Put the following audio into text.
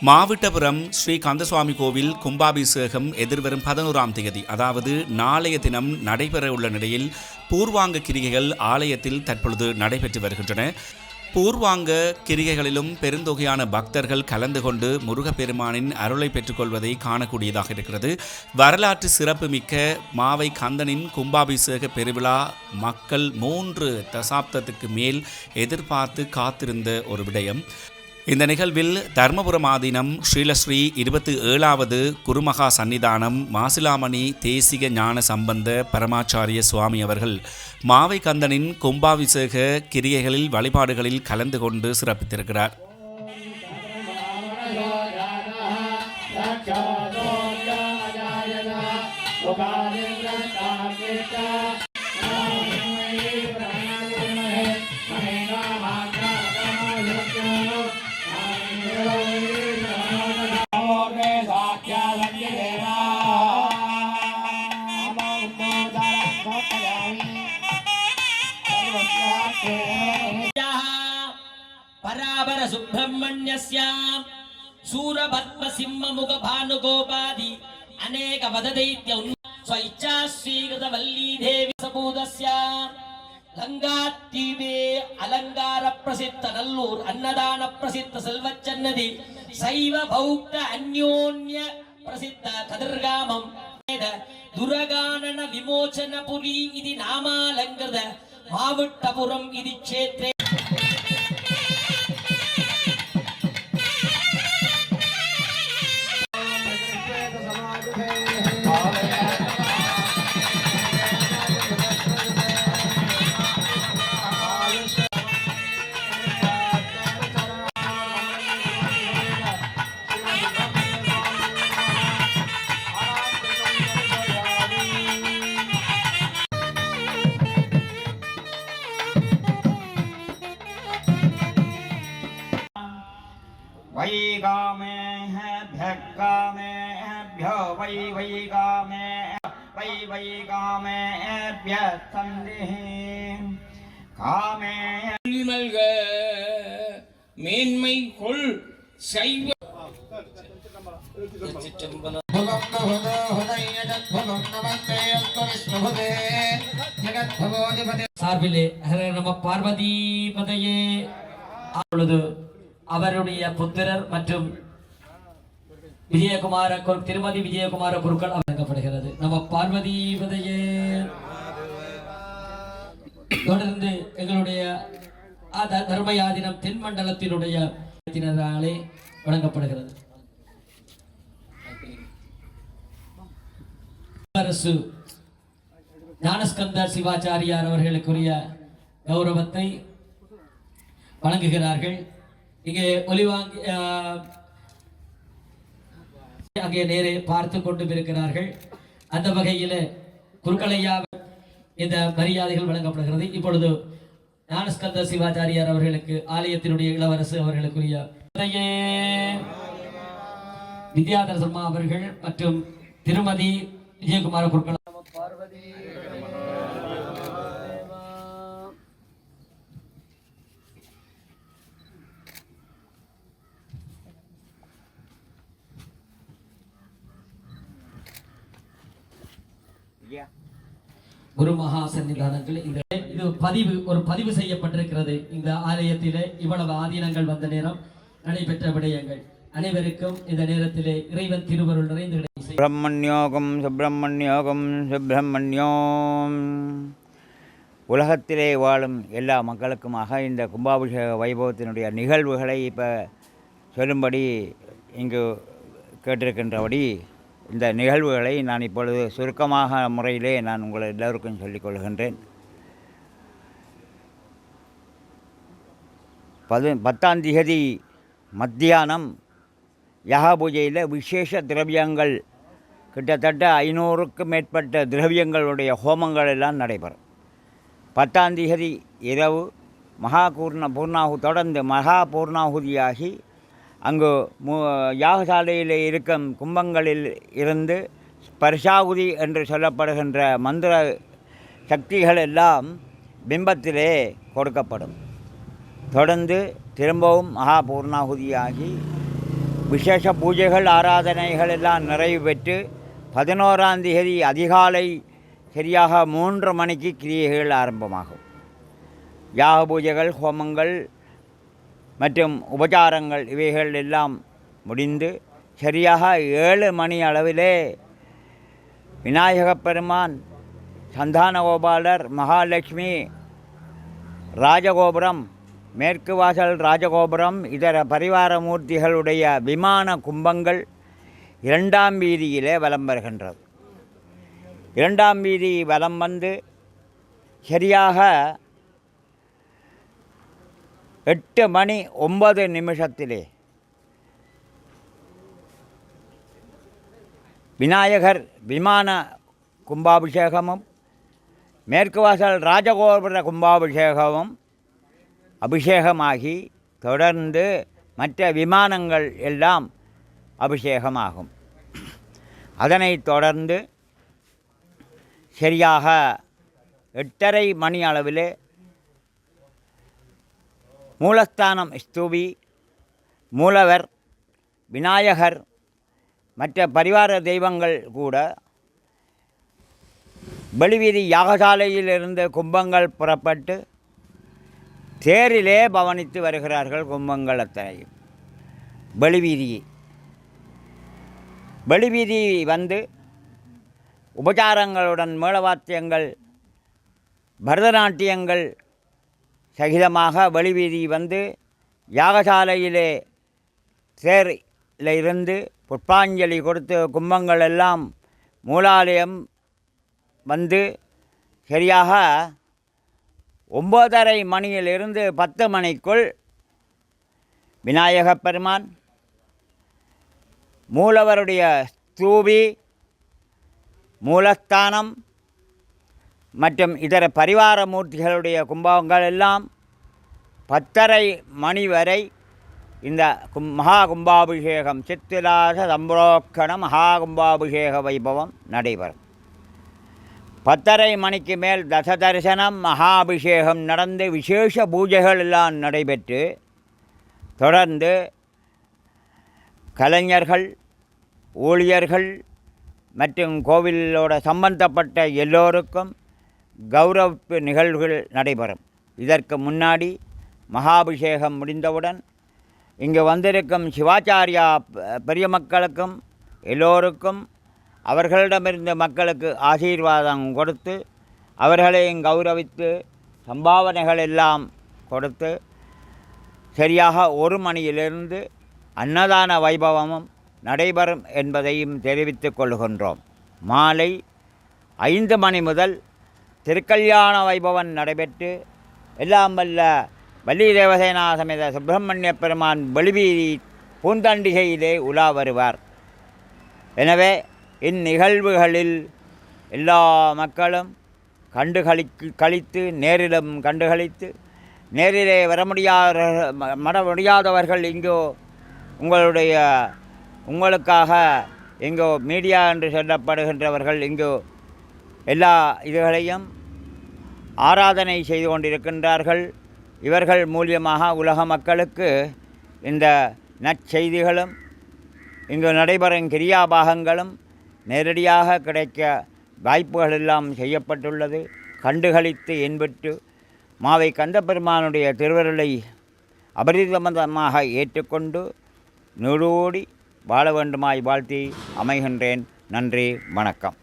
மாவிட்டபுரம் ஸ்ரீ கந்தசுவாமி கோவில் கும்பாபிஷேகம் எதிர்வரும் 11ஆம் தேதி அதாவது நாளைய தினம் நடைபெற உள்ள நிலையில் பூர்வாங்க கிரிகைகள் ஆலயத்தில் தற்பொழுது நடைபெற்று வருகின்றன. பூர்வாங்க கிரிகைகளிலும் பெருந்தொகையான பக்தர்கள் கலந்து கொண்டு முருகப்பெருமானின் அருளை பெற்றுக்கொள்வதை காணக்கூடியதாக இருக்கிறது. வரலாற்று சிறப்புமிக்க மாவை கந்தனின் கும்பாபிஷேக பெருவிழா மக்கள் 3 தசாப்தத்துக்கு மேல் எதிர்பார்த்து காத்திருந்த ஒரு விடயம். இந்த நிகழ்வில் தர்மபுரம் ஆதீனம் ஸ்ரீலஸ்ரீ 27வது குருமகா சன்னிதானம் மாசிலாமணி தேசிக ஞான சம்பந்த பரமாச்சாரிய சுவாமி அவர்கள் மாவை கந்தனின் கும்பாபிஷேக கிரியைகளில் வழிபாடுகளில் கலந்து கொண்டு சிறப்பித்திருக்கிறார். பராபர சுப்பிரமண்யஸ்யாம் சூரபத்ம சிம்ம முக பானுகோபாதி அநேக வததைத்ய ஸ்வைச்சா ஸ்ரீகிருத வல்லீ தேவி சபூதஸ்யாம் லங்காத்தீபே அலங்கார பிரசித்த நல்லூர் அன்னதான பிரசித்த செல்வச்சன்னதி சைவ பௌத்த அந்யோன்ய பிரசித்த கதிர்காமம் துரகானன விமோச்சனபுரி இது நாமாலங்கிருத மாவிட்டபுரம் இது க்ஷேத்ரே वैगामेभ्यो वैगामेभ्य सन्देह कामे மல்க மேன்மை கொள் சைவ சார்பிலே நம பார்வதி பதையே அவருடைய புத்திரர் மற்றும் விஜயகுமார திருமதி விஜயகுமார குருக்கள் வழங்கப்படுகிறது. நம்ம பார்வதி பதையே. தொடர்ந்து எங்களுடைய தர்மயாதினம் தென்மண்டலத்தினுடைய வழங்கப்படுகிறது. அரசு ஞானஸ்கந்த சிவாச்சாரியார் அவர்களுக்குரிய கௌரவத்தை வழங்குகிறார்கள். இங்கே ஒலிவாங்கி அங்கே நேரே பார்த்து கொண்டு இருக்கிறார்கள். அந்த வகையில் குருக்களையா இந்த மரியாதைகள் வழங்கப்படுகிறது. இப்பொழுது ஞானஸ்கந்த சிவாச்சாரியார் அவர்களுக்கு ஆலயத்தினுடைய இளவரசு அவர்களுக்குரிய வித்யாதர சர்மா அவர்கள் மற்றும் திருமதி விஜயகுமார குருக்கள் குரு மகா சன்னிதானங்கள் இது பதிவு செய்யப்பட்டிருக்கிறது. இந்த ஆலயத்திலே இவ்வளவு ஆதீனங்கள் வந்த நேரம் நடைபெற்ற விடயங்கள் அனைவருக்கும் இந்த நேரத்திலே இறைவன் திருவருள் நிறைந்து சுப்பிரமணியோகம் சுப்பிரமணியோகம் சுப்பிரமணியோம். உலகத்திலே வாழும் எல்லா மக்களுக்குமாக இந்த கும்பாபிஷேக வைபவத்தினுடைய நிகழ்வுகளை இப்போ சொல்லும்படி இங்கு கேட்டிருக்கின்றபடி இந்த நிகழ்வுகளை நான் இப்பொழுது சுருக்கமாக முறையிலே நான் உங்களை எல்லோருக்கும் சொல்லிக் கொள்கின்றேன். 10ஆம் தேதி மத்தியானம் யாக பூஜையில் விசேஷ திரவியங்கள் கிட்டத்தட்ட 500க்கும் மேற்பட்ட திரவியங்களுடைய ஹோமங்கள் எல்லாம் நடைபெறும். 10ஆம் தேதி இரவு தொடர்ந்து மகா பூர்ணாகுதியாகி அங்கு யாகசாலையில் இருக்கும் கும்பங்களில் இருந்து ஸ்பர்ஷாகுதி என்று சொல்லப்படுகின்ற மந்திர சக்திகள் எல்லாம் பிம்பத்திலே கொடுக்கப்படும். தொடர்ந்து திரும்பவும் மகா பூர்ணாகுதியாகி விசேஷ பூஜைகள் ஆராதனைகள் எல்லாம் நிறைவு பெற்று 11ஆம் தேதி அதிகாலை சரியாக 3 மணிக்கு கிரியைகள் ஆரம்பமாகும். யாக பூஜைகள், ஹோமங்கள் மற்றும் உபச்சாரங்கள் இவைகள் எல்லாம் முடிந்து சரியாக 7 மணி அளவிலே விநாயகப் பெருமான், சந்தானகோபாலர், மகாலட்சுமி, ராஜகோபுரம், மேற்கு வாசல் ராஜகோபுரம், இதர பரிவார மூர்த்திகளுடைய விமான கும்பங்கள் 2ஆம் வீதியிலே வலம் வருகின்றது. 2ஆம் வீதி வலம் வந்து சரியாக 8 மணி 9 நிமிஷத்திலே விநாயகர் விமான கும்பாபிஷேகமும் மேற்கு வாசல் ராஜகோபுர கும்பாபிஷேகமும் அபிஷேகமாகி தொடர்ந்து மற்ற விமானங்கள் எல்லாம் அபிஷேகமாகும். அதனைத் தொடர்ந்து சரியாக 8:30 மணி அளவிலே மூலஸ்தானம் ஸ்தூபி, மூலவர், விநாயகர் மற்ற பரிவார தெய்வங்கள் கூட வெளிவீதி யாகசாலையிலிருந்து கும்பங்கள் புறப்பட்டு தேரிலே பவனித்து வருகிறார்கள். கும்பங்கள் அத்தனையும் வெளிவீதி வந்து உபச்சாரங்களுடன் மேளவாத்தியங்கள், பரதநாட்டியங்கள் சகிதமாக வெளிவீதி வந்து யாகசாலையிலே தேரில் இருந்து புஷ்பாஞ்சலி கொடுத்து கும்பங்கள் எல்லாம் மூலாலயம் வந்து சரியாக 9:30 மணியிலிருந்து 10 மணிக்குள் விநாயகப் பெருமான், மூலவருடைய ஸ்தூபி, மூலஸ்தானம் மற்றும் இதர பரிவார மூர்த்திகளுடைய கும்பங்கள் எல்லாம் 10:30 மணி வரை இந்த மகா கும்பாபிஷேகம், சித்திராச சம்பரோக்கண மகா கும்பாபிஷேக வைபவம் நடைபெறும். 10:30 மணிக்கு மேல் தசதரிசனம் மகாபிஷேகம் நடந்து விசேஷ பூஜைகள் எல்லாம் நடைபெற்று தொடர்ந்து கலைஞர்கள், ஊழியர்கள் மற்றும் கோவிலோட சம்பந்தப்பட்ட எல்லோருக்கும் கௌரவிப்பு நிகழ்வுகள் நடைபெறும். இதற்கு முன்னாடி மகாபிஷேகம் முடிந்தவுடன் இங்கு வந்திருக்கும் சிவாச்சாரியா பெரிய மக்களுக்கும் எல்லோருக்கும் அவர்களிடமிருந்து மக்களுக்கு ஆசீர்வாதம் கொடுத்து அவர்களையும் கௌரவித்து சம்பாவனைகள் எல்லாம் கொடுத்து சரியாக 1 மணியிலிருந்து அன்னதான வைபவமும் நடைபெறும் என்பதையும் தெரிவித்துக் கொள்கின்றோம். மாலை 5 மணி முதல் திருக்கல்யாண வைபவம் நடைபெற்று எல்லாம் வல்ல வள்ளி தேவசேனா சமேத சுப்பிரமணிய பெருமான் வெளிவீதி பூந்தண்டிகையிலே உலா வருவார். எனவே இந்நிகழ்வுகளில் எல்லா மக்களும் கழித்து நேரிலும் கண்டுகளித்து, நேரிலே வர முடியாதவர்கள் இங்கோ உங்களுக்காக இங்கோ மீடியா என்று சொல்லப்படுகின்றவர்கள் இங்கோ எல்லா இதுகளையும் ஆராதனை செய்து கொண்டிருக்கின்றார்கள். இவர்கள் மூலியமாக உலக மக்களுக்கு இந்த நற்செய்திகளும் இங்கு நடைபெறும் கிரியாபாகங்களும் நேரடியாக கிடைக்க வாய்ப்புகள் எல்லாம் செய்யப்பட்டுள்ளது. கண்டுகளித்து என்பட்டு மாவை கந்தபெருமானுடைய திருவருளை அபரிதமாக ஏற்றுக்கொண்டு நூறோடி வாழ வேண்டுமாய் வாழ்த்தி அமைகின்றேன். நன்றி, வணக்கம்.